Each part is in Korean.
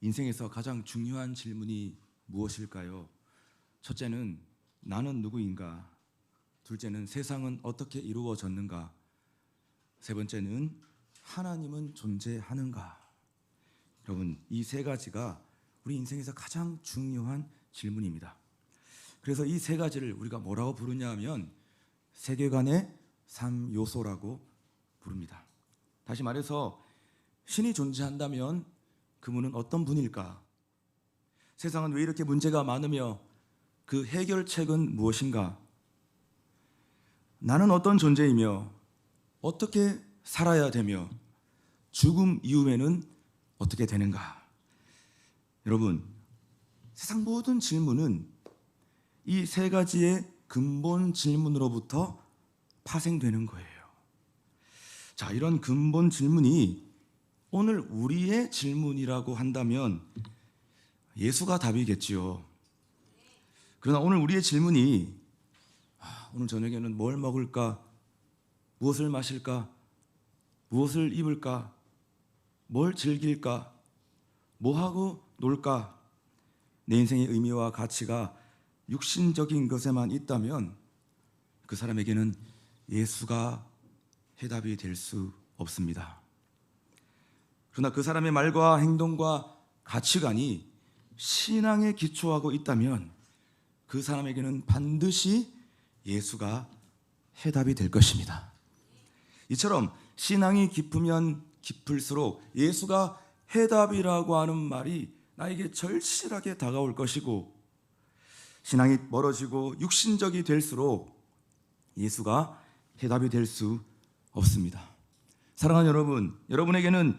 인생에서 가장 중요한 질문이 무엇일까요? 첫째는 나는 누구인가? 둘째는 세상은 어떻게 이루어졌는가? 세 번째는 하나님은 존재하는가? 여러분, 이 세 가지가 우리 인생에서 가장 중요한 질문입니다. 그래서 이 세 가지를 우리가 뭐라고 부르냐 하면 세계관의 3요소라고 부릅니다. 다시 말해서 신이 존재한다면 그분은 어떤 분일까? 세상은 왜 이렇게 문제가 많으며 그 해결책은 무엇인가? 나는 어떤 존재이며 어떻게 살아야 되며 죽음 이후에는 어떻게 되는가? 여러분, 세상 모든 질문은 이 세 가지의 근본 질문으로부터 파생되는 거예요. 자, 이런 근본 질문이 오늘 우리의 질문이라고 한다면 예수가 답이겠지요. 그러나 오늘 우리의 질문이 오늘 저녁에는 뭘 먹을까? 무엇을 마실까? 무엇을 입을까? 뭘 즐길까? 뭐하고 놀까? 내 인생의 의미와 가치가 육신적인 것에만 있다면 그 사람에게는 예수가 해답이 될 수 없습니다. 그러나 그 사람의 말과 행동과 가치관이 신앙에 기초하고 있다면 그 사람에게는 반드시 예수가 해답이 될 것입니다. 이처럼 신앙이 깊으면 깊을수록 예수가 해답이라고 하는 말이 나에게 절실하게 다가올 것이고, 신앙이 멀어지고 육신적이 될수록 예수가 해답이 될 수 없습니다. 사랑하는 여러분, 여러분에게는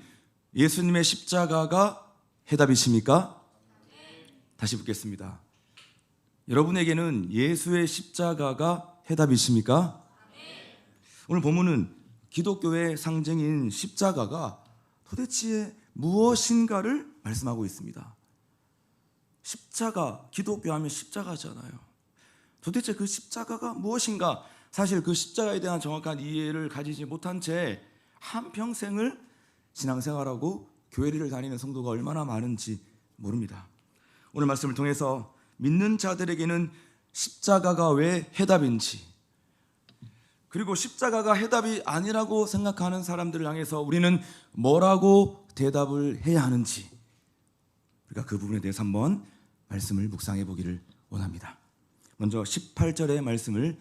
예수님의 십자가가 해답이십니까? 다시 묻겠습니다. 여러분에게는 예수의 십자가가 해답이십니까? 오늘 본문은 기독교의 상징인 십자가가 도대체 무엇인가를 말씀하고 있습니다. 십자가, 기독교 하면 십자가잖아요. 도대체 그 십자가가 무엇인가? 사실 그 십자가에 대한 정확한 이해를 가지지 못한 채 한평생을 신앙생활하고 교회를 다니는 성도가 얼마나 많은지 모릅니다. 오늘 말씀을 통해서 믿는 자들에게는 십자가가 왜 해답인지, 그리고 십자가가 해답이 아니라고 생각하는 사람들을 향해서 우리는 뭐라고 대답을 해야 하는지, 우리가 그 부분에 대해서 한번 말씀을 묵상해 보기를 원합니다. 먼저 18절의 말씀을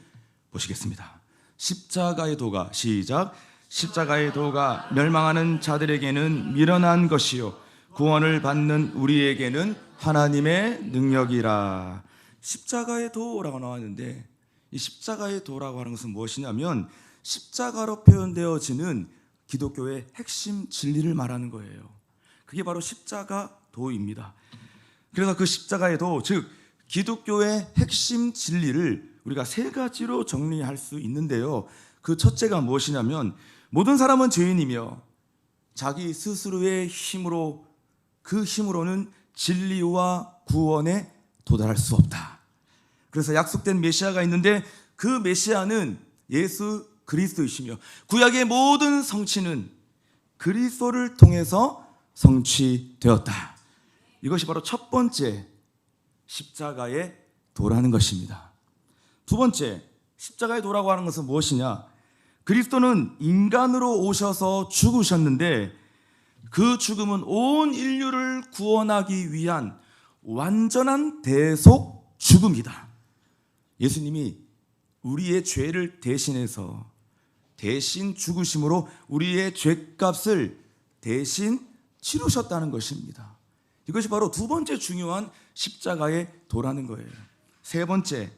보시겠습니다. 십자가의 도가, 시작. 십자가의 도가 멸망하는 자들에게는 미련한 것이요 구원을 받는 우리에게는 하나님의 능력이라. 십자가의 도라고 나왔는데, 이 십자가의 도라고 하는 것은 무엇이냐면 십자가로 표현되어지는 기독교의 핵심 진리를 말하는 거예요. 그게 바로 십자가 도입니다. 그래서 그 십자가의 도, 즉 기독교의 핵심 진리를 우리가 세 가지로 정리할 수 있는데요. 그 첫째가 무엇이냐면 모든 사람은 죄인이며 자기 스스로의 힘으로, 그 힘으로는 진리와 구원에 도달할 수 없다. 그래서 약속된 메시아가 있는데 그 메시아는 예수 그리스도이시며 구약의 모든 성취는 그리스도를 통해서 성취되었다. 이것이 바로 첫 번째 십자가의 도라는 것입니다. 두 번째, 십자가의 도라고 하는 것은 무엇이냐? 그리스도는 인간으로 오셔서 죽으셨는데 그 죽음은 온 인류를 구원하기 위한 완전한 대속 죽음이다. 예수님이 우리의 죄를 대신해서 대신 죽으심으로 우리의 죄값을 대신 치르셨다는 것입니다. 이것이 바로 두 번째 중요한 십자가의 도라는 거예요. 세 번째,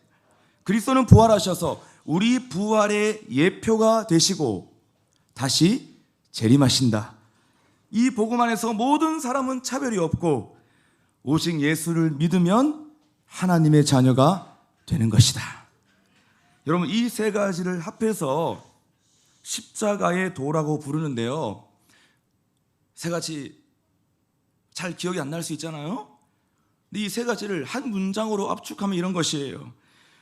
그리스도는 부활하셔서 우리 부활의 예표가 되시고 다시 재림하신다. 이 복음 안에서 모든 사람은 차별이 없고 오직 예수를 믿으면 하나님의 자녀가 되는 것이다. 여러분, 이 세 가지를 합해서 십자가의 도라고 부르는데요, 세 가지 잘 기억이 안 날 수 있잖아요. 근데 이 세 가지를 한 문장으로 압축하면 이런 것이에요.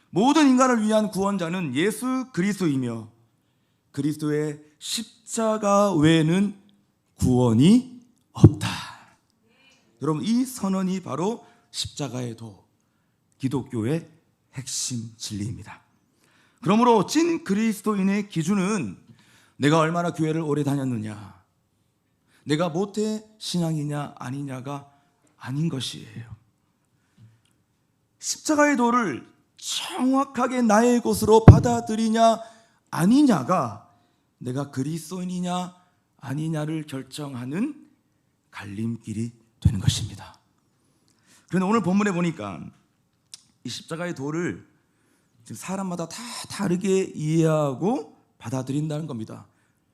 모든 인간을 위한 구원자는 예수 그리스도이며 그리스도의 십자가 외에는 구원이 없다. 여러분, 이 선언이 바로 십자가의 도, 기독교의 핵심 진리입니다. 그러므로 찐 그리스도인의 기준은 내가 얼마나 교회를 오래 다녔느냐, 내가 모태 신앙이냐 아니냐가 아닌 것이에요. 십자가의 도를 정확하게 나의 것으로 받아들이냐 아니냐가 내가 그리스도인이냐 아니냐를 결정하는 갈림길이 되는 것입니다. 그런데 오늘 본문에 보니까 이 십자가의 도를 사람마다 다 다르게 이해하고 받아들인다는 겁니다.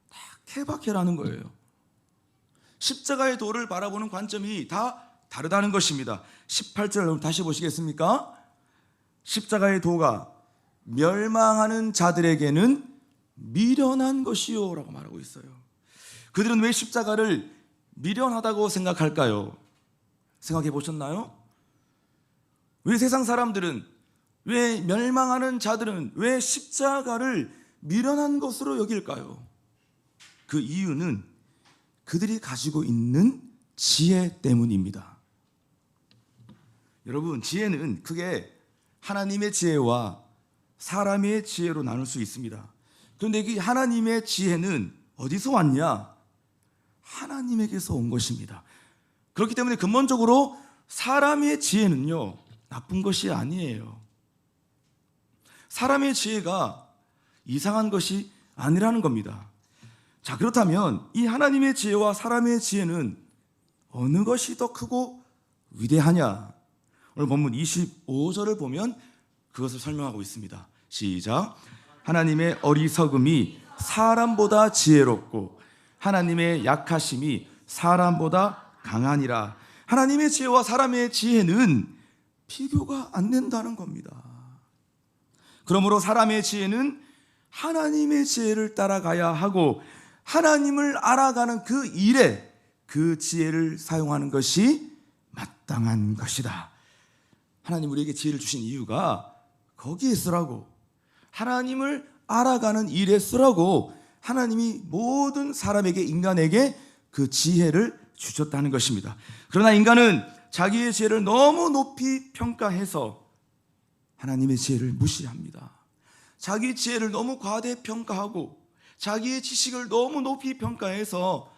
다 케바케라는 거예요. 십자가의 도를 바라보는 관점이 다 다르다는 것입니다. 18절 다시 보시겠습니까? 십자가의 도가 멸망하는 자들에게는 미련한 것이요 라고 말하고 있어요. 그들은 왜 십자가를 미련하다고 생각할까요? 생각해 보셨나요? 왜 세상 사람들은, 왜 멸망하는 자들은 왜 십자가를 미련한 것으로 여길까요? 그 이유는 그들이 가지고 있는 지혜 때문입니다. 여러분, 지혜는 크게 하나님의 지혜와 사람의 지혜로 나눌 수 있습니다. 그런데 이 하나님의 지혜는 어디서 왔냐? 하나님에게서 온 것입니다. 그렇기 때문에 근본적으로 사람의 지혜는요, 나쁜 것이 아니에요. 사람의 지혜가 이상한 것이 아니라는 겁니다. 자, 그렇다면 이 하나님의 지혜와 사람의 지혜는 어느 것이 더 크고 위대하냐? 오늘 본문 25절을 보면 그것을 설명하고 있습니다. 시작. 하나님의 어리석음이 사람보다 지혜롭고 하나님의 약하심이 사람보다 강하니라. 하나님의 지혜와 사람의 지혜는 비교가 안 된다는 겁니다. 그러므로 사람의 지혜는 하나님의 지혜를 따라가야 하고, 하나님을 알아가는 그 일에 그 지혜를 사용하는 것이 마땅한 것이다. 하나님 우리에게 지혜를 주신 이유가 거기에 쓰라고, 하나님을 알아가는 일에 쓰라고 하나님이 모든 사람에게, 인간에게 그 지혜를 주셨다는 것입니다. 그러나 인간은 자기의 지혜를 너무 높이 평가해서 하나님의 지혜를 무시합니다. 자기 지혜를 너무 과대평가하고 자기의 지식을 너무 높이 평가해서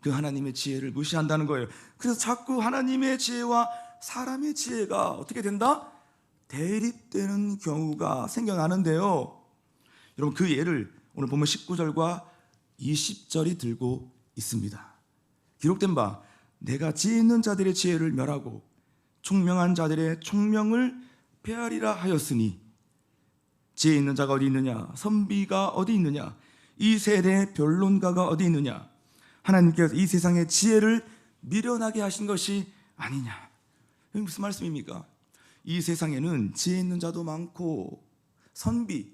그 하나님의 지혜를 무시한다는 거예요. 그래서 자꾸 하나님의 지혜와 사람의 지혜가 어떻게 된다? 대립되는 경우가 생겨나는데요. 여러분, 그 예를 오늘 보면 19절과 20절이 들고 있습니다. 기록된 바, 내가 지혜 있는 자들의 지혜를 멸하고 총명한 자들의 총명을 폐하리라 하였으니, 지혜 있는 자가 어디 있느냐? 선비가 어디 있느냐? 이 세대의 변론가가 어디 있느냐? 하나님께서 이 세상의 지혜를 미련하게 하신 것이 아니냐? 이게 무슨 말씀입니까? 이 세상에는 지혜 있는 자도 많고 선비,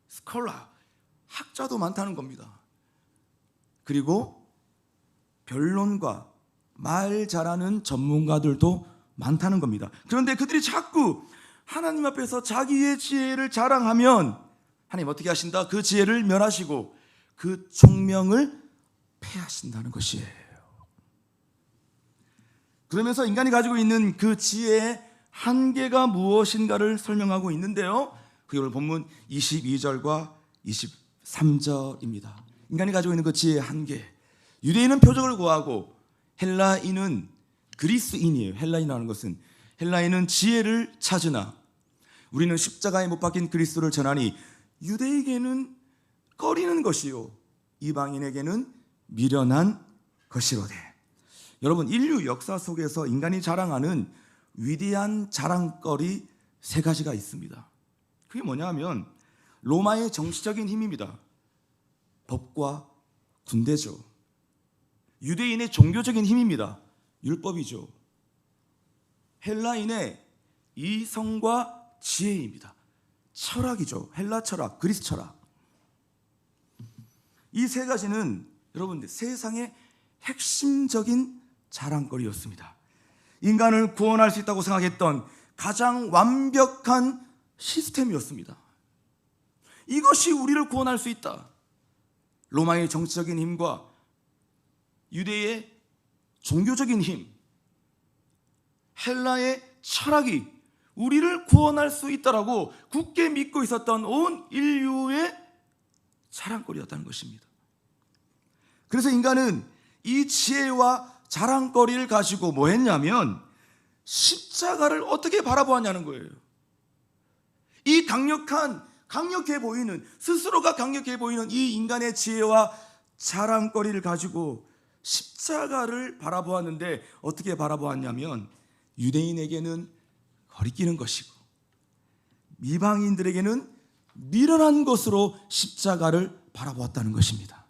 스콜라, 학자도 많다는 겁니다. 그리고 변론가, 말 잘하는 전문가들도 많다는 겁니다. 그런데 그들이 자꾸 하나님 앞에서 자기의 지혜를 자랑하면 하나님 어떻게 하신다? 그 지혜를 멸하시고 그 총명을 폐하신다는 것이에요. 그러면서 인간이 가지고 있는 그 지혜의 한계가 무엇인가를 설명하고 있는데요, 그게 오늘 본문 22절과 23절입니다. 인간이 가지고 있는 그 지혜의 한계. 유대인은 표적을 구하고 헬라인은 그리스인이에요. 헬라인이라는 것은, 헬라인은 지혜를 찾으나 우리는 십자가에 못 박힌 그리스도를 전하니 유대에게는 꺼리는 것이요 이방인에게는 미련한 것이로되. 여러분, 인류 역사 속에서 인간이 자랑하는 위대한 자랑거리 세 가지가 있습니다. 그게 뭐냐면 로마의 정치적인 힘입니다. 법과 군대죠. 유대인의 종교적인 힘입니다. 율법이죠. 헬라인의 이성과 지혜입니다. 철학이죠. 헬라 철학, 그리스 철학. 이 세 가지는 여러분 세상의 핵심적인 자랑거리였습니다. 인간을 구원할 수 있다고 생각했던 가장 완벽한 시스템이었습니다. 이것이 우리를 구원할 수 있다. 로마의 정치적인 힘과 유대의 종교적인 힘, 헬라의 철학이 우리를 구원할 수 있다라고 굳게 믿고 있었던 온 인류의 자랑거리였다는 것입니다. 그래서 인간은 이 지혜와 자랑거리를 가지고 뭐 했냐면 십자가를 어떻게 바라보았냐는 거예요. 이 강력해 보이는, 스스로가 강력해 보이는 이 인간의 지혜와 자랑거리를 가지고 십자가를 바라보았는데 어떻게 바라보았냐면 유대인에게는 거리끼는 것이고 이방인들에게는 미련한 것으로 십자가를 바라보았다는 것입니다.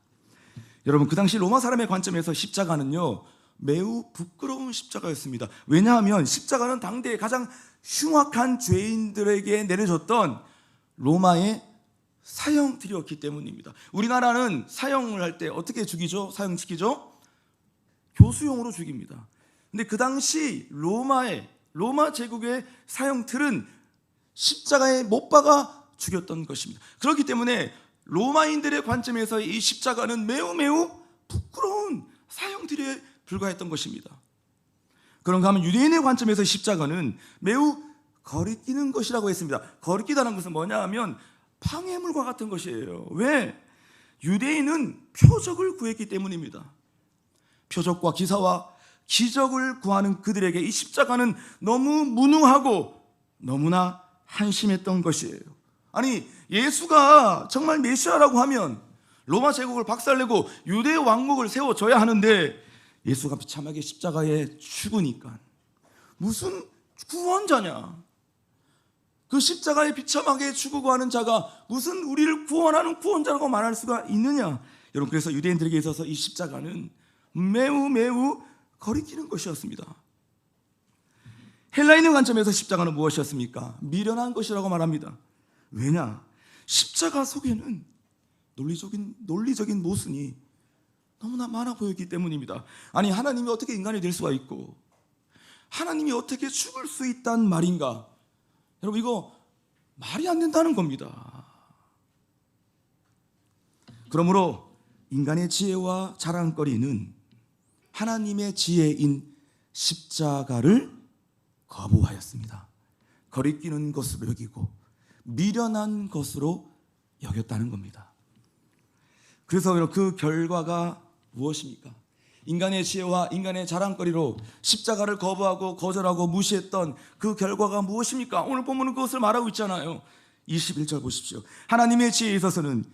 여러분, 그 당시 로마 사람의 관점에서 십자가는요 매우 부끄러운 십자가였습니다. 왜냐하면 십자가는 당대에 가장 흉악한 죄인들에게 내려졌던 로마의 사형틀이었기 때문입니다. 우리나라는 사형을 할 때 어떻게 죽이죠? 사형시키죠? 교수형으로 죽입니다. 근데 그 당시 로마 제국의 사형틀은 십자가에 못 박아 죽였던 것입니다. 그렇기 때문에 로마인들의 관점에서 이 십자가는 매우 부끄러운 사형틀에 불과했던 것입니다. 그런가 하면 유대인의 관점에서 십자가는 매우 거리끼는 것이라고 했습니다. 거리끼다는 것은 뭐냐 하면 방해물과 같은 것이에요. 왜? 유대인은 표적을 구했기 때문입니다. 표적과 기사와 기적을 구하는 그들에게 이 십자가는 너무 무능하고 너무나 한심했던 것이에요. 아니, 예수가 정말 메시아라고 하면 로마 제국을 박살내고 유대 왕국을 세워줘야 하는데 예수가 비참하게 십자가에 죽으니까 무슨 구원자냐? 그 십자가에 비참하게 죽고 하는 자가 무슨 우리를 구원하는 구원자라고 말할 수가 있느냐? 여러분, 그래서 유대인들에게 있어서 이 십자가는 매우 거리끼는 것이었습니다. 헬라인의 관점에서 십자가는 무엇이었습니까? 미련한 것이라고 말합니다. 왜냐? 십자가 속에는 논리적인 모순이 너무나 많아 보였기 때문입니다. 아니, 하나님이 어떻게 인간이 될 수가 있고 하나님이 어떻게 죽을 수 있단 말인가? 여러분, 이거 말이 안 된다는 겁니다. 그러므로 인간의 지혜와 자랑거리는 하나님의 지혜인 십자가를 거부하였습니다. 거리끼는 것으로 여기고 미련한 것으로 여겼다는 겁니다. 그래서 그 결과가 무엇입니까? 인간의 지혜와 인간의 자랑거리로 십자가를 거부하고 거절하고 무시했던 그 결과가 무엇입니까? 오늘 본문은 그것을 말하고 있잖아요. 21절 보십시오. 하나님의 지혜에 있어서는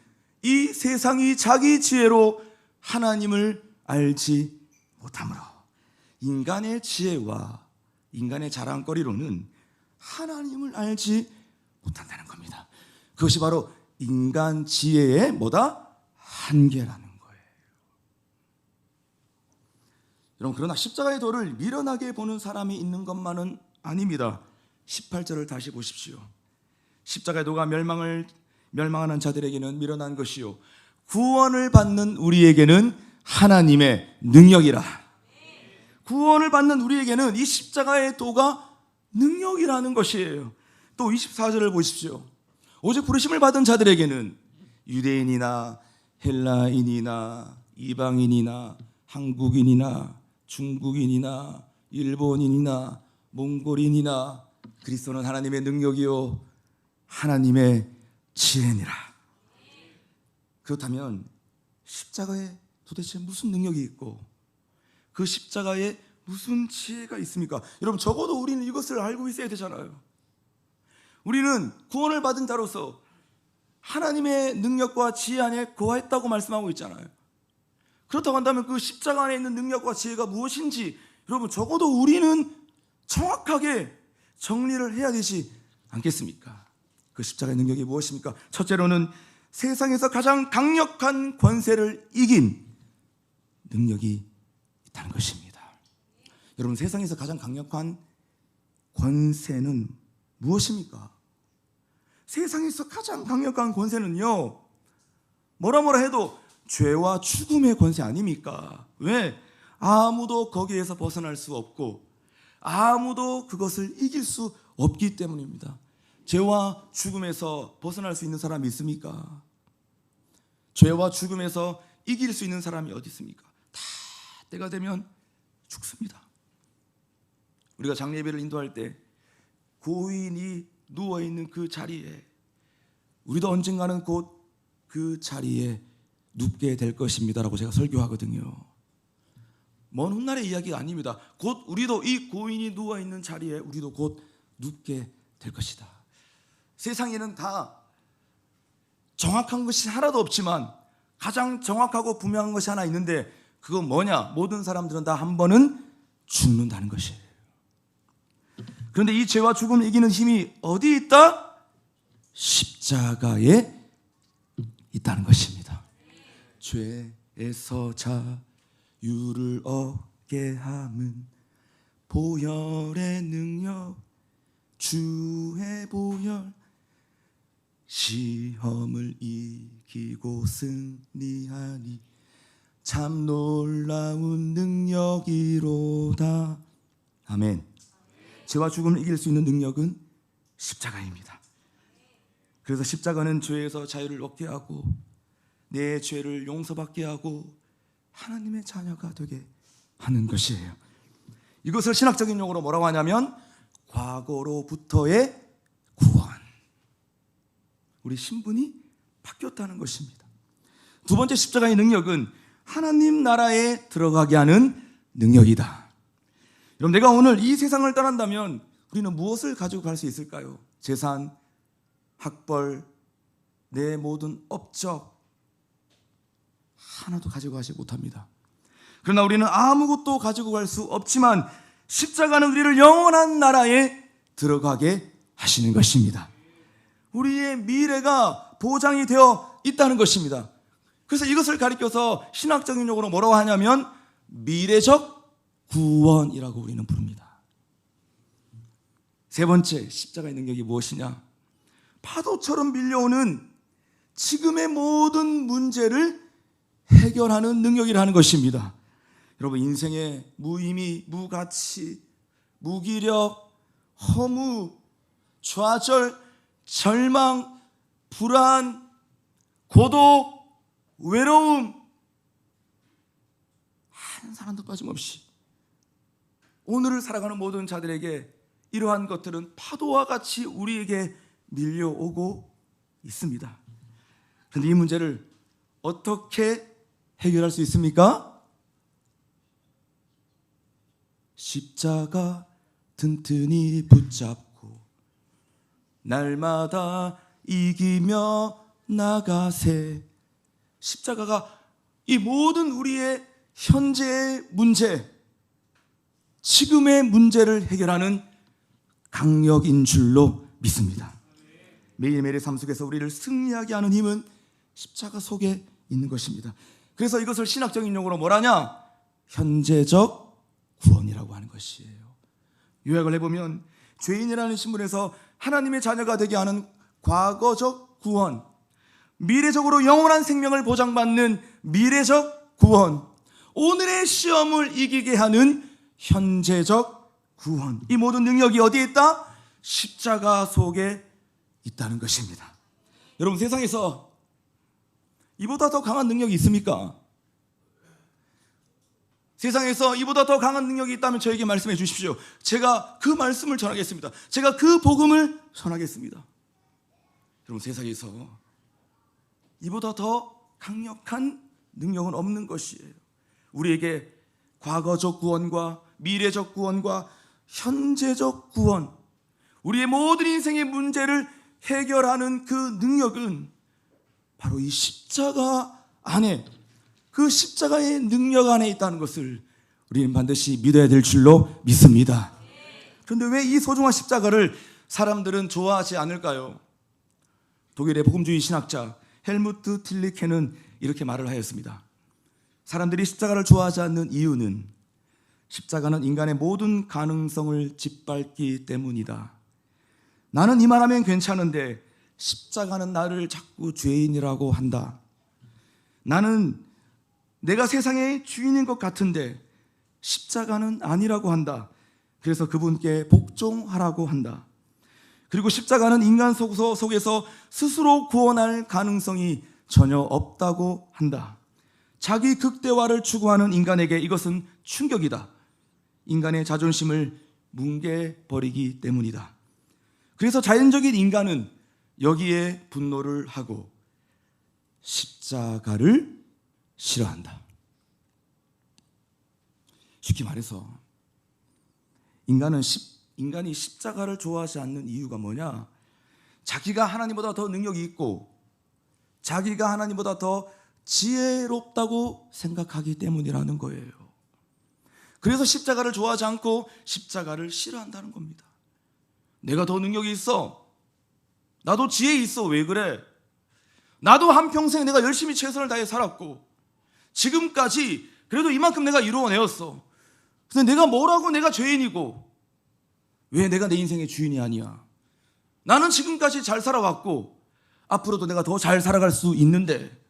이 세상이 자기 지혜로 하나님을 알지 못하므로, 인간의 지혜와 인간의 자랑거리로는 하나님을 알지 못한다는 겁니다. 그것이 바로 인간 지혜의 뭐다? 한계라는 거예요. 여러분, 그러나 십자가의 도를 미련하게 보는 사람이 있는 것만은 아닙니다. 18절을 다시 보십시오. 십자가의 도가 멸망하는 자들에게는 미련한 것이요 구원을 받는 우리에게는 하나님의 능력이라. 구원을 받는 우리에게는 이 십자가의 도가 능력이라는 것이에요. 또 24절을 보십시오. 오직 부르심을 받은 자들에게는 유대인이나 헬라인이나 이방인이나 한국인이나 중국인이나 일본인이나 몽골인이나 그리스도는 하나님의 능력이요 하나님의 지혜니라. 그렇다면 십자가에 도대체 무슨 능력이 있고 그 십자가에 무슨 지혜가 있습니까? 여러분, 적어도 우리는 이것을 알고 있어야 되잖아요. 우리는 구원을 받은 자로서 하나님의 능력과 지혜 안에 거하였다고 말씀하고 있잖아요. 그렇다고 한다면 그 십자가 안에 있는 능력과 지혜가 무엇인지 여러분, 적어도 우리는 정확하게 정리를 해야 되지 않겠습니까? 그 십자가의 능력이 무엇입니까? 첫째로는 세상에서 가장 강력한 권세를 이긴 능력이 있다는 것입니다. 여러분, 세상에서 가장 강력한 권세는 무엇입니까? 세상에서 가장 강력한 권세는요, 뭐라 해도 죄와 죽음의 권세 아닙니까? 왜? 아무도 거기에서 벗어날 수 없고 아무도 그것을 이길 수 없기 때문입니다. 죄와 죽음에서 벗어날 수 있는 사람이 있습니까? 죄와 죽음에서 이길 수 있는 사람이 어디 있습니까? 다 때가 되면 죽습니다. 우리가 장례 예배를 인도할 때 고인이 누워있는 그 자리에 우리도 언젠가는 곧 그 자리에 눕게 될 것입니다라고 제가 설교하거든요. 먼 훗날의 이야기가 아닙니다. 곧 우리도 이 고인이 누워있는 자리에 우리도 곧 눕게 될 것이다. 세상에는 다 정확한 것이 하나도 없지만 가장 정확하고 분명한 것이 하나 있는데 그건 뭐냐? 모든 사람들은 다 한 번은 죽는다는 것이에요. 그런데 이 죄와 죽음을 이기는 힘이 어디 있다? 십자가에 있다는 것입니다. 죄에서 자유를 얻게 함은 보혈의 능력, 주의 보혈, 시험을 이기고 승리하니 참 놀라운 능력이로다. 아멘. 죄와 죽음을 이길 수 있는 능력은 십자가입니다. 그래서 십자가는 죄에서 자유를 얻게 하고 내 죄를 용서받게 하고 하나님의 자녀가 되게 하는 것이에요. 이것을 신학적인 용어로 뭐라고 하냐면 과거로부터의 구원. 우리 신분이 바뀌었다는 것입니다. 두 번째 십자가의 능력은 하나님 나라에 들어가게 하는 능력이다. 여러분, 내가 오늘 이 세상을 떠난다면 우리는 무엇을 가지고 갈 수 있을까요? 재산, 학벌, 내 모든 업적 하나도 가지고 가지 못합니다. 그러나 우리는 아무것도 가지고 갈 수 없지만 십자가는 우리를 영원한 나라에 들어가게 하시는 것입니다. 우리의 미래가 보장이 되어 있다는 것입니다. 그래서 이것을 가리켜서 신학적인 용어로 뭐라고 하냐면 미래적 구원이라고 우리는 부릅니다. 세 번째 십자가의 능력이 무엇이냐? 파도처럼 밀려오는 지금의 모든 문제를 해결하는 능력이라는 것입니다. 여러분, 인생의 무의미, 무가치, 무기력, 허무, 좌절, 절망, 불안, 고독, 외로움, 한 사람도 빠짐없이 오늘을 살아가는 모든 자들에게 이러한 것들은 파도와 같이 우리에게 밀려오고 있습니다. 그런데 이 문제를 어떻게 해결할 수 있습니까? 십자가 튼튼히 붙잡고 날마다 이기며 나가세. 십자가가 이 모든 우리의 현재의 문제, 지금의 문제를 해결하는 강력인 줄로 믿습니다. 매일매일의 삶 속에서 우리를 승리하게 하는 힘은 십자가 속에 있는 것입니다. 그래서 이것을 신학적인 용어로 뭐라냐? 현재적 구원이라고 하는 것이에요. 요약을 해보면 죄인이라는 신분에서 하나님의 자녀가 되게 하는 과거적 구원, 미래적으로 영원한 생명을 보장받는 미래적 구원, 오늘의 시험을 이기게 하는 현재적 구원, 이 모든 능력이 어디에 있다? 십자가 속에 있다는 것입니다. 여러분, 세상에서 이보다 더 강한 능력이 있습니까? 세상에서 이보다 더 강한 능력이 있다면 저에게 말씀해 주십시오. 제가 그 말씀을 전하겠습니다. 제가 그 복음을 전하겠습니다. 여러분, 세상에서 이보다 더 강력한 능력은 없는 것이에요. 우리에게 과거적 구원과 미래적 구원과 현재적 구원, 우리의 모든 인생의 문제를 해결하는 그 능력은 바로 이 십자가 안에, 그 십자가의 능력 안에 있다는 것을 우리는 반드시 믿어야 될 줄로 믿습니다. 그런데 왜 이 소중한 십자가를 사람들은 좋아하지 않을까요? 독일의 복음주의 신학자 헬무트 틸리케는 이렇게 말을 하였습니다. 사람들이 십자가를 좋아하지 않는 이유는 십자가는 인간의 모든 가능성을 짓밟기 때문이다. 나는 이만하면 괜찮은데 십자가는 나를 자꾸 죄인이라고 한다. 나는 내가 세상의 주인인 것 같은데 십자가는 아니라고 한다. 그래서 그분께 복종하라고 한다. 그리고 십자가는 인간 속에서 스스로 구원할 가능성이 전혀 없다고 한다. 자기 극대화를 추구하는 인간에게 이것은 충격이다. 인간의 자존심을 뭉개버리기 때문이다. 그래서 자연적인 인간은 여기에 분노를 하고 십자가를 싫어한다. 쉽게 말해서 인간이 십자가를 좋아하지 않는 이유가 뭐냐? 자기가 하나님보다 더 능력이 있고 자기가 하나님보다 더 지혜롭다고 생각하기 때문이라는 거예요. 그래서 십자가를 좋아하지 않고 십자가를 싫어한다는 겁니다. 내가 더 능력이 있어. 나도 지혜 있어. 왜 그래? 나도 한평생 내가 열심히 최선을 다해 살았고 지금까지 그래도 이만큼 내가 이루어내었어. 근데 내가 뭐라고 내가 죄인이고 왜 내가 내 인생의 주인이 아니야? 나는 지금까지 잘 살아왔고 앞으로도 내가 더 잘 살아갈 수 있는데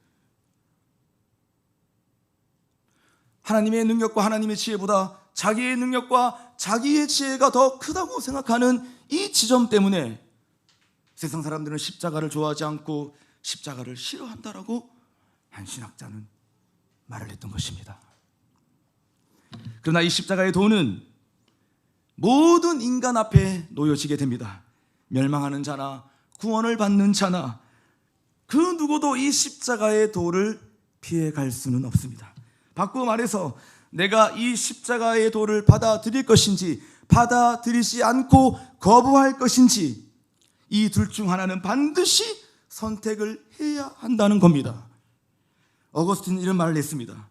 하나님의 능력과 하나님의 지혜보다 자기의 능력과 자기의 지혜가 더 크다고 생각하는 이 지점 때문에 세상 사람들은 십자가를 좋아하지 않고 십자가를 싫어한다라고 한 신학자는 말을 했던 것입니다. 그러나 이 십자가의 도는 모든 인간 앞에 놓여지게 됩니다. 멸망하는 자나 구원을 받는 자나 그 누구도 이 십자가의 도를 피해갈 수는 없습니다. 바꾸어 말해서 내가 이 십자가의 도를 받아들일 것인지 받아들이지 않고 거부할 것인지 이 둘 중 하나는 반드시 선택을 해야 한다는 겁니다. 어거스틴은 이런 말을 했습니다.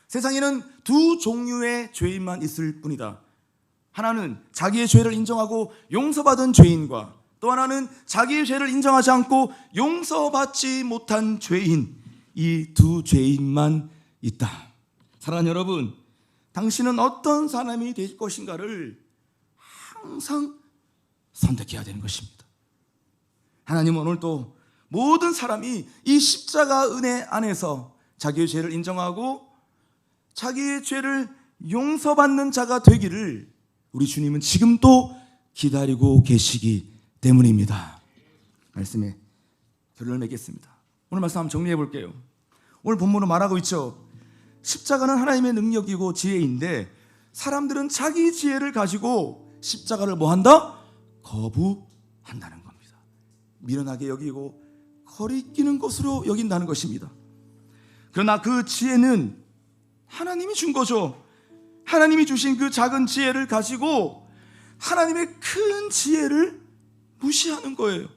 세상에는 두 종류의 죄인만 있을 뿐이다. 하나는 자기의 죄를 인정하고 용서받은 죄인과 또 하나는 자기의 죄를 인정하지 않고 용서받지 못한 죄인, 이 두 죄인만 있다. 사랑하는 여러분, 당신은 어떤 사람이 될 것인가를 항상 선택해야 되는 것입니다. 하나님은 오늘도 모든 사람이 이 십자가 은혜 안에서 자기의 죄를 인정하고 자기의 죄를 용서받는 자가 되기를 우리 주님은 지금도 기다리고 계시기 때문입니다. 말씀에 결론을 맺겠습니다. 오늘 말씀 한번 정리해 볼게요. 오늘 본문은 말하고 있죠. 십자가는 하나님의 능력이고 지혜인데 사람들은 자기 지혜를 가지고 십자가를 뭐한다? 거부한다는 겁니다. 미련하게 여기고 거리끼는 것으로 여긴다는 것입니다. 그러나 그 지혜는 하나님이 준 거죠. 하나님이 주신 그 작은 지혜를 가지고 하나님의 큰 지혜를 무시하는 거예요.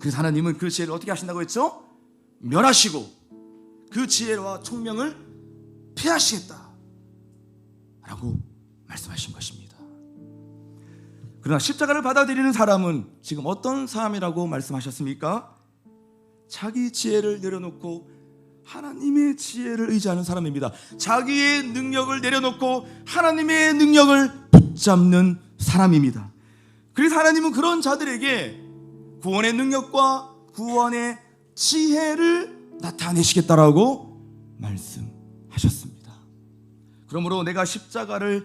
그래서 하나님은 그 지혜를 어떻게 하신다고 했죠? 멸하시고 그 지혜와 총명을 폐하시겠다 라고 말씀하신 것입니다. 그러나 십자가를 받아들이는 사람은 지금 어떤 사람이라고 말씀하셨습니까? 자기 지혜를 내려놓고 하나님의 지혜를 의지하는 사람입니다. 자기의 능력을 내려놓고 하나님의 능력을 붙잡는 사람입니다. 그래서 하나님은 그런 자들에게 구원의 능력과 구원의 지혜를 나타내시겠다라고 말씀하셨습니다. 그러므로 내가 십자가를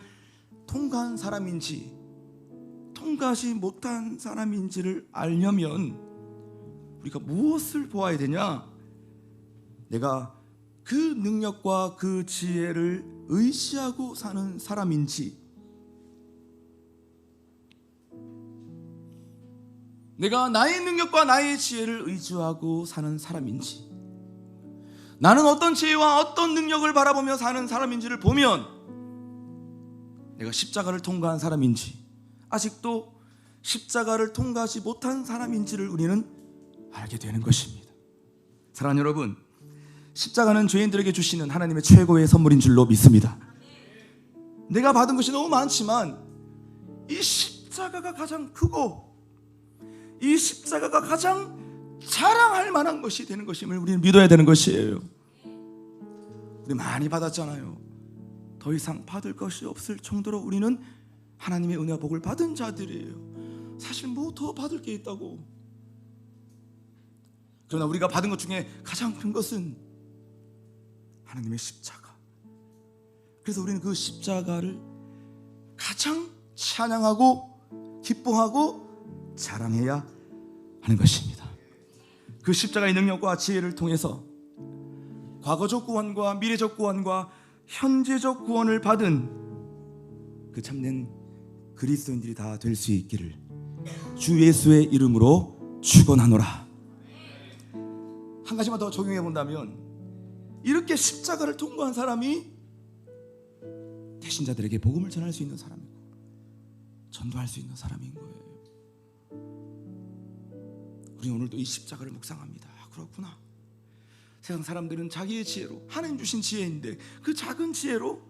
통과한 사람인지 통과하지 못한 사람인지를 알려면 우리가 무엇을 보아야 되냐? 내가 그 능력과 그 지혜를 의지하고 사는 사람인지, 내가 나의 능력과 나의 지혜를 의지하고 사는 사람인지, 나는 어떤 지혜와 어떤 능력을 바라보며 사는 사람인지를 보면 내가 십자가를 통과한 사람인지 아직도 십자가를 통과하지 못한 사람인지를 우리는 알게 되는 것입니다. 사랑하는 여러분, 십자가는 죄인들에게 주시는 하나님의 최고의 선물인 줄로 믿습니다. 내가 받은 것이 너무 많지만 이 십자가가 가장 크고 이 십자가가 가장 자랑할 만한 것이 되는 것임을 우리는 믿어야 되는 것이에요. 우리 많이 받았잖아요. 더 이상 받을 것이 없을 정도로 우리는 하나님의 은혜와 복을 받은 자들이에요. 사실 뭐 더 받을 게 있다고. 그러나 우리가 받은 것 중에 가장 큰 것은 하나님의 십자가. 그래서 우리는 그 십자가를 가장 찬양하고 기뻐하고 자랑해야 하는 것입니다. 그 십자가의 능력과 지혜를 통해서 과거적 구원과 미래적 구원과 현재적 구원을 받은 그 참된 그리스도인들이 다 될 수 있기를 주 예수의 이름으로 축원하노라. 한 가지만 더 적용해 본다면 이렇게 십자가를 통과한 사람이 대신자들에게 복음을 전할 수 있는 사람이고 전도할 수 있는 사람인 거예요. 우리 오늘도 이 십자가를 묵상합니다. 그렇구나. 세상 사람들은 자기의 지혜로, 하나님 주신 지혜인데 그 작은 지혜로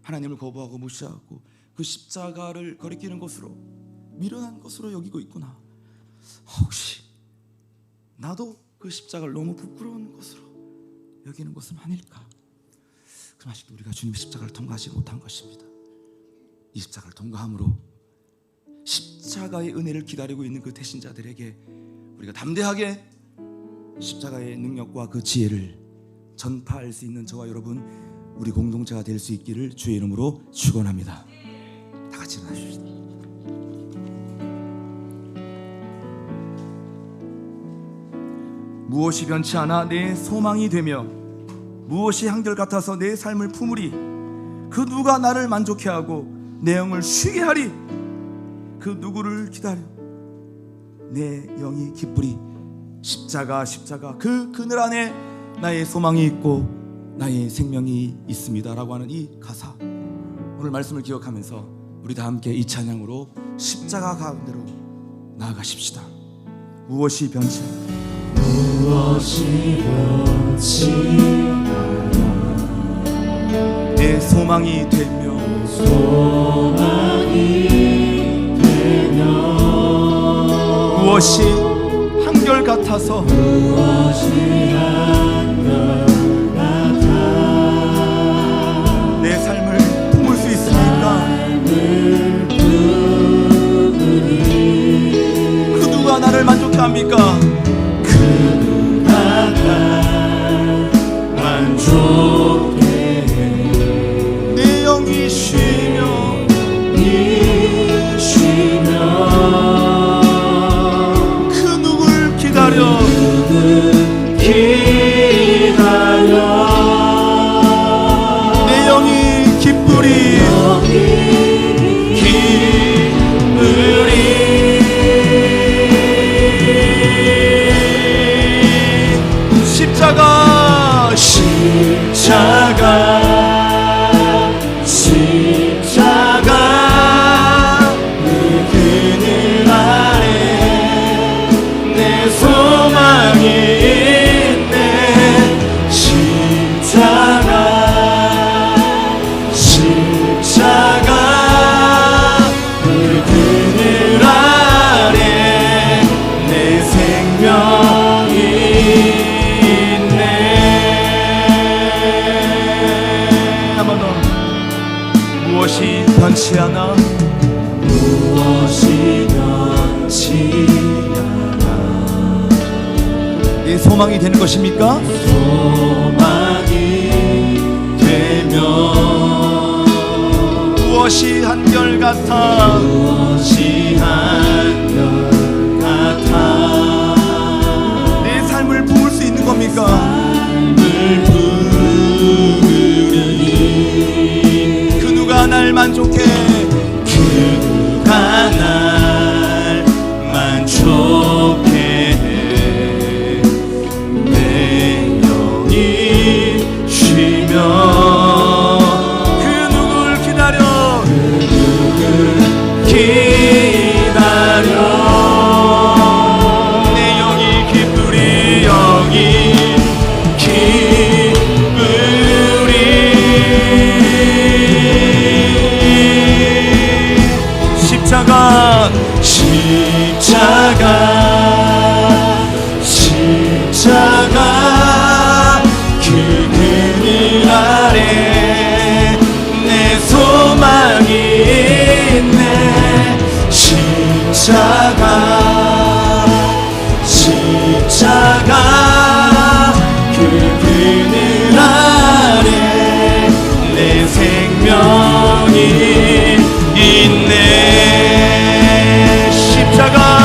하나님을 거부하고 무시하고 그 십자가를 거리끼는 것으로, 미련한 것으로 여기고 있구나. 혹시 나도 그 십자가를 너무 부끄러운 것으로 여기는 것은 아닐까? 그럼 아직도 우리가 주님의 십자가를 통과하지 못한 것입니다. 이 십자가를 통과함으로 십자가의 은혜를 기다리고 있는 그 대신자들에게 우리가 담대하게 십자가의 능력과 그 지혜를 전파할 수 있는 저와 여러분, 우리 공동체가 될 수 있기를 주의 이름으로 축원합니다. 다 같이 일어나십시다. 무엇이 변치 않아 내 소망이 되며 무엇이 한결같아서 내 삶을 품으리. 그 누가 나를 만족해 하고 내 영을 쉬게 하리. 그 누구를 기다려 내 영이 기쁘리. 십자가 그 그늘 안에 나의 소망이 있고 나의 생명이 있습니다 라고 하는 이 가사, 오늘 말씀을 기억하면서 우리 다 함께 이 찬양으로 십자가 가운데로 나아가십시다. 무엇이 변치 않아 내 소망이 되며 무엇이 한결같아서 내 삶을 품을 수 있습니까? 그 누가 나를 만족해 합니까? 그 누가 나를 만족해 내 영이 쉬며 기다려 내 영이 기쁘리 십자가 그 그늘 아래 내 소망이 있네. 십자가 그 그늘 아래 내 생명이 있네. 한 번 더. 무엇이 변치 않아 내 소망이 되는 것입니까? 소망이 되면 무엇이 한결같아 내 삶을 부을 수 있는 겁니까? 그 누가 날 만족해 그 누가 날 만족해 그 누굴 기다려 내 영이 기쁘리 십자가 그 그늘 아래 내 소망이 있네. 십자가 그 그늘 아래 내 생명이 있네. 십자가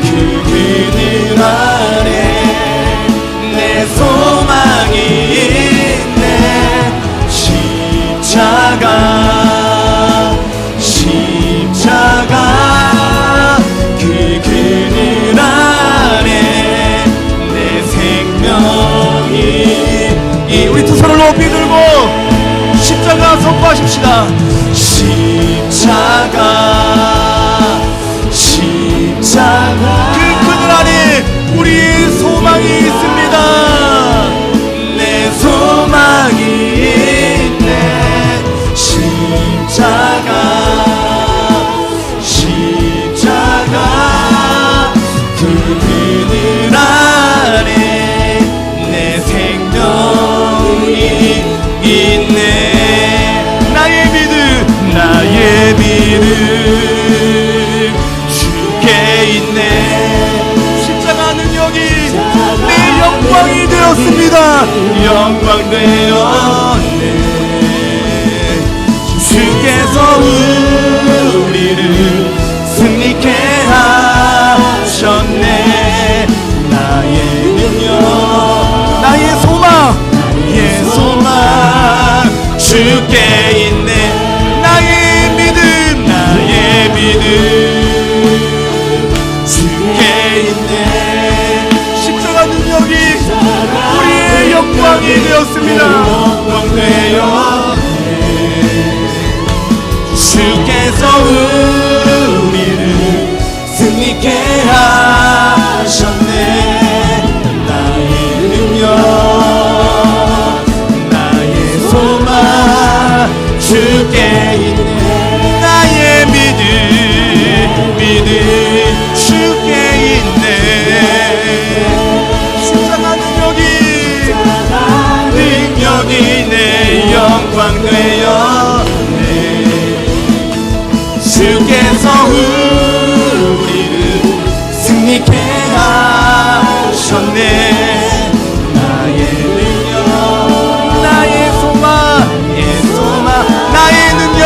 그 그늘 아래 내 소망이 능력이. 우리 두 손을 높이 들고 십자가 선포하십시다. 십자가 그 그늘 안에 우리의 소망이 있습니다. 내 소망이 있네. 십자가 그 그늘 안에 내 생명이 있네. 나의 믿음 주께 있네. 십자가 능력이 내 영광이 되었습니다. 영광 되었네. 주께서 우리를 승리케 하셨네. 나의 능력 나의 소망 주께 있네. 나의 믿음 주께 있네. 십자가 능력이 우리의 영광이 되었습니다. 영광 되었네. 주께서 우리를 승리케 하셨네. 나의 능력 나의 소망 주께 있네. 나의 믿음 주께 있네. 십자가 능력이 내 영광 되었네. 주께서 우리를 승리케 하셨네. 나의 능력 나의 소망 나의 능력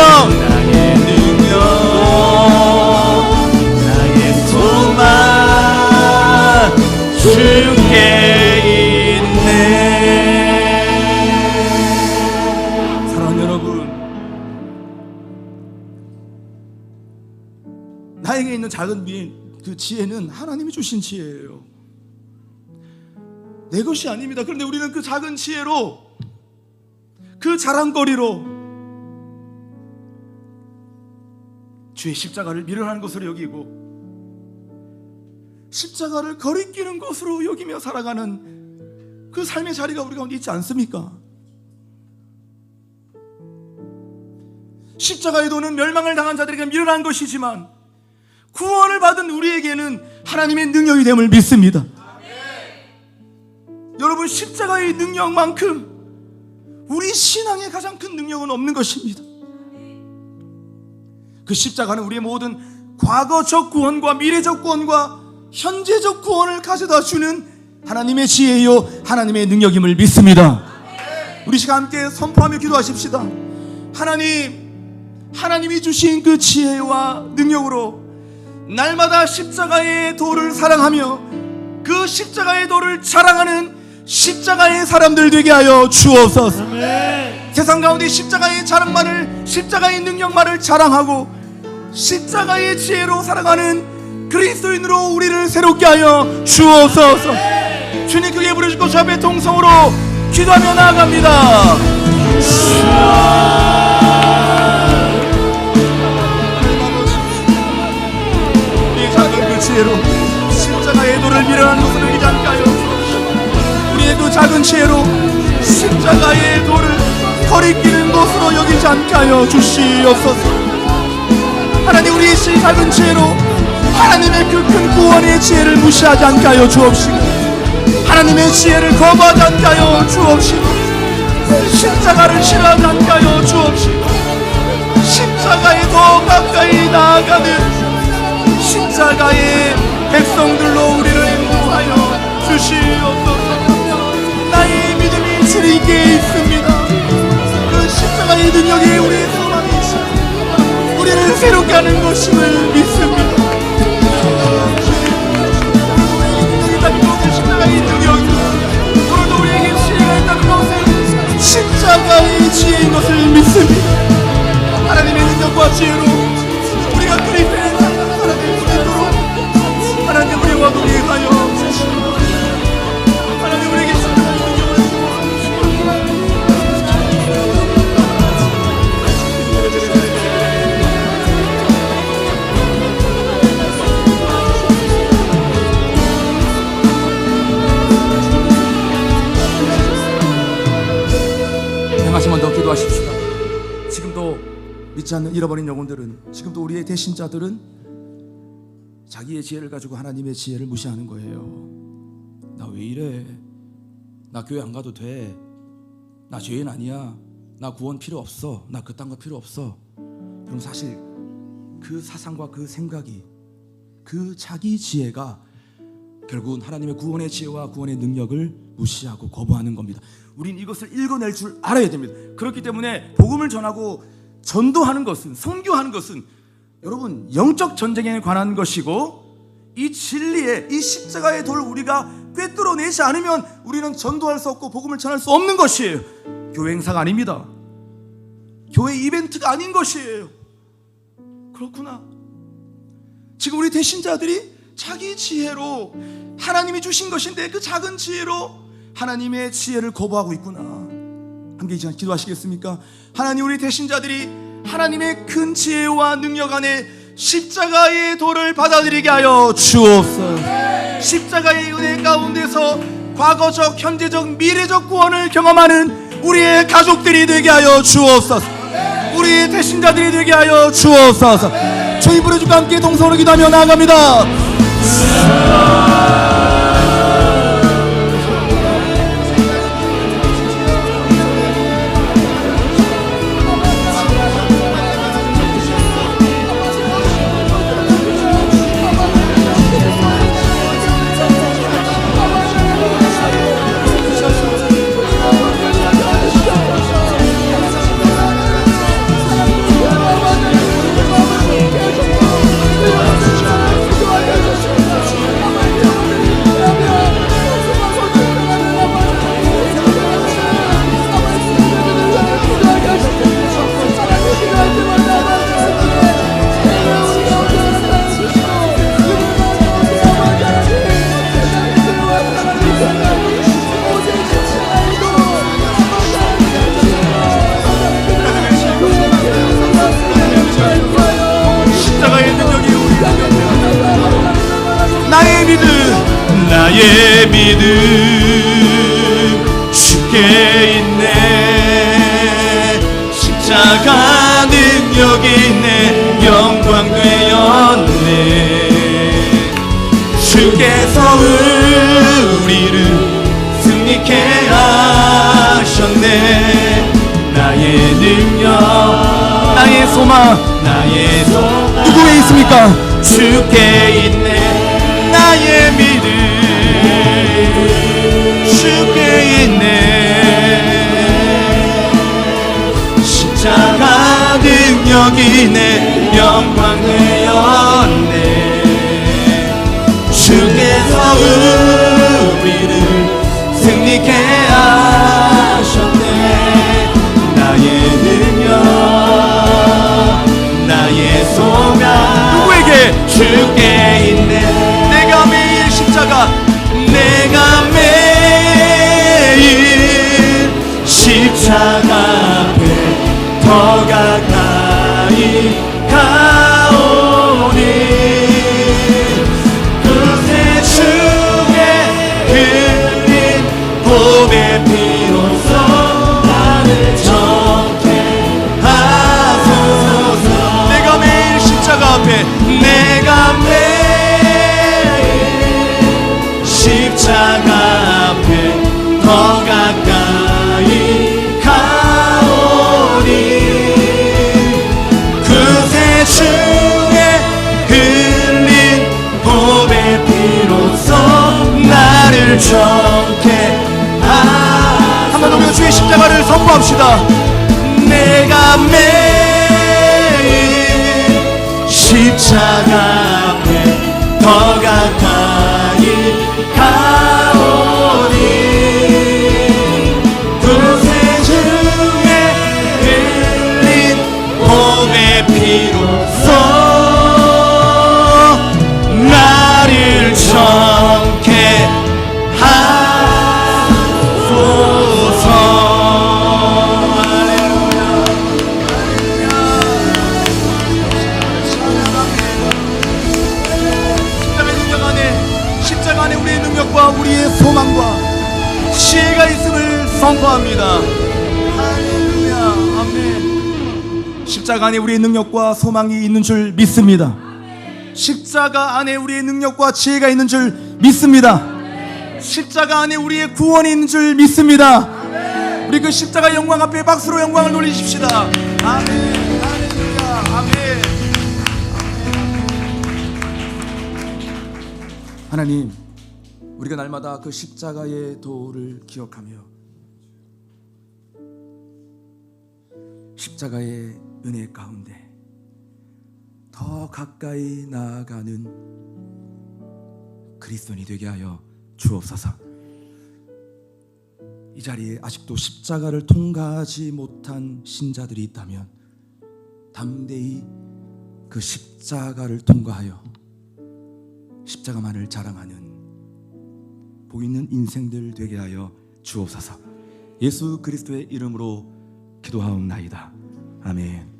나의 소망 주께 있네. 사랑하는 여러분, 나에게 있는 작은 그 지혜는 하나님이 주신 지혜예요. 내 것이 아닙니다. 그런데 우리는 그 작은 지혜로, 그 자랑거리로 주의 십자가를 미련한 것으로 여기고 십자가를 거리끼는 것으로 여기며 살아가는 그 삶의 자리가 우리 가운데 있지 않습니까? 십자가의 도는 멸망을 당한 자들에게 미련한 것이지만 구원을 받은 우리에게는 하나님의 능력이 됨을 믿습니다. 여러분, 십자가의 능력만큼 우리 신앙의 가장 큰 능력은 없는 것입니다. 그 십자가는 우리의 모든 과거적 구원과 미래적 구원과 현재적 구원을 가져다 주는 하나님의 지혜요 하나님의 능력임을 믿습니다. 우리 시간 함께 선포하며 기도하십시다. 하나님이 주신 그 지혜와 능력으로 날마다 십자가의 도를 사랑하며 그 십자가의 도를 자랑하는 십자가의 사람들 되게 하여 주옵소서. 세상 가운데 십자가의 자랑만을, 십자가의 능력만을 자랑하고 십자가의 지혜로 살아가는 그리스도인으로 우리를 새롭게 하여 주옵소서. 주님 크게 부르시고 주 앞에 통성으로 기도하며 나아갑니다. 우리의 작은 그 지혜로 십자가의 도를 미련한 것을 이기지 않게 하여 우리의 그 작은 지혜로 십자가의 도를 거리끼는 것으로 여기지 않게 하여 주시옵소서. 하나님, 우리의 작은 지혜로 하나님의 그 큰 구원의 지혜를 무시하지 않게 하여 주옵시고 하나님의 지혜를 거부하지 않게 하여 주옵시고 십자가를 싫어하지 않게 하여 주옵시고 십자가에 더 가까이 나아가는 십자가의 백성들로 우리를 인도하여 주시옵소서. 나의 믿음이 주님께 있습니다. 그 십자가의 능력이 우리의 소망이 있습니다. 우리를 새롭게 하는 것임을 믿습니다. 십자가의 능력이 오늘도 우리에게 지혜가 있다는 것을 십자가의 지혜인 것을 믿습니다. 하나님의 능력과 지혜로 우리가 그리스도의 살아낼 수 있도록 하나님 우리와 동행하여 주시옵소서. 하나님, 우리에게 십자가의 능력을 한가지만 더 기도하십시다. 지금도 믿지 않는 잃어버린 영혼들은, 지금도 우리의 대신자들은 자기의 지혜를 가지고 하나님의 지혜를 무시하는 거예요. 나 왜 이래? 나 교회 안 가도 돼. 나 죄인 아니야. 나 구원 필요 없어. 나 그딴 거 필요 없어. 그럼 사실 그 사상과 그 생각이, 그 자기 지혜가 결국은 하나님의 구원의 지혜와 구원의 능력을 무시하고 거부하는 겁니다. 우린 이것을 읽어낼 줄 알아야 됩니다. 그렇기 때문에 복음을 전하고 전도하는 것은, 선교하는 것은 여러분 영적 전쟁에 관한 것이고, 이 진리의, 이 십자가의 돌을 우리가 꿰뚫어내지 않으면 우리는 전도할 수 없고 복음을 전할 수 없는 것이에요. 교회 행사가 아닙니다. 교회 이벤트가 아닌 것이에요. 그렇구나. 지금 우리 대신자들이 자기 지혜로, 하나님이 주신 것인데 그 작은 지혜로 하나님의 지혜를 거부하고 있구나. 함께 이 시간 기도하시겠습니까? 하나님, 우리 대신자들이 하나님의 큰 지혜와 능력 안에 십자가의 도를 받아들이게 하여 주옵소서. 십자가의 은혜 가운데서 과거적, 현재적, 미래적 구원을 경험하는 우리의 가족들이 되게 하여 주옵소서. 우리의 대신자들이 되게 하여 주옵소서. 저희 부르주과 함께 동성으로 기도하며 나아갑니다. 나의 믿음 주께 있네. 십자가 능력이 있네. 영광 되었네. 주께서 우리를 승리케 하셨네. 나의 능력, 나의 소망, 나의 소망 누구에 있습니까? 주께 있네. 나의 믿음 주께 있네. 십자가 능력이 있네. 영광 되었네. 주께서 우리를 승리케 하셨네. 나의 능력, 나의 소망 누구에게? 주께 있네. 내가 매일 십자가 앞에 더 가까이 가오니. 그새 주의 흘린 보배 피로써 나를 정케 하소서. 내가 매일 십자가 앞에, 내가 매일 십자가 앞에 더 가까이 가오니. 그새 주의 흘린 보배 피로써 나를 정케 하소서. 한번 더 주의 십자가를 선포합시다. 내가 매일 십자가 앞에 더 가까이 가오니. 그새 주의 흘린 보배 피로써 나를 정케 하소서. 십자가 안에 우리의 능력과 우리의 소망과 지혜가 있음을 선포합니다. 할렐루야. 십자가 안에 우리의 능력과 소망이 있는 줄 믿습니다. 십자가 안에 우리의 능력과 지혜가 있는 줄 믿습니다. 십자가 안에 우리의 구원이 있는 줄 믿습니다. 우리 그 십자가 영광 앞에 박수로 영광을 돌리십시다. 아멘. 할렐루야. 아멘. 하나님, 우리가 날마다 그 십자가의 도를 기억하며 십자가의 은혜 가운데 더 가까이 나아가는 그리스도인이 되게 하여 주옵소서. 이 자리에 아직도 십자가를 통과하지 못한 신자들이 있다면 담대히 그 십자가를 통과하여 십자가만을 자랑하는 복 있는 인생들 되게 하여 주옵소서. 예수 그리스도의 이름으로 기도하옵나이다. 아멘.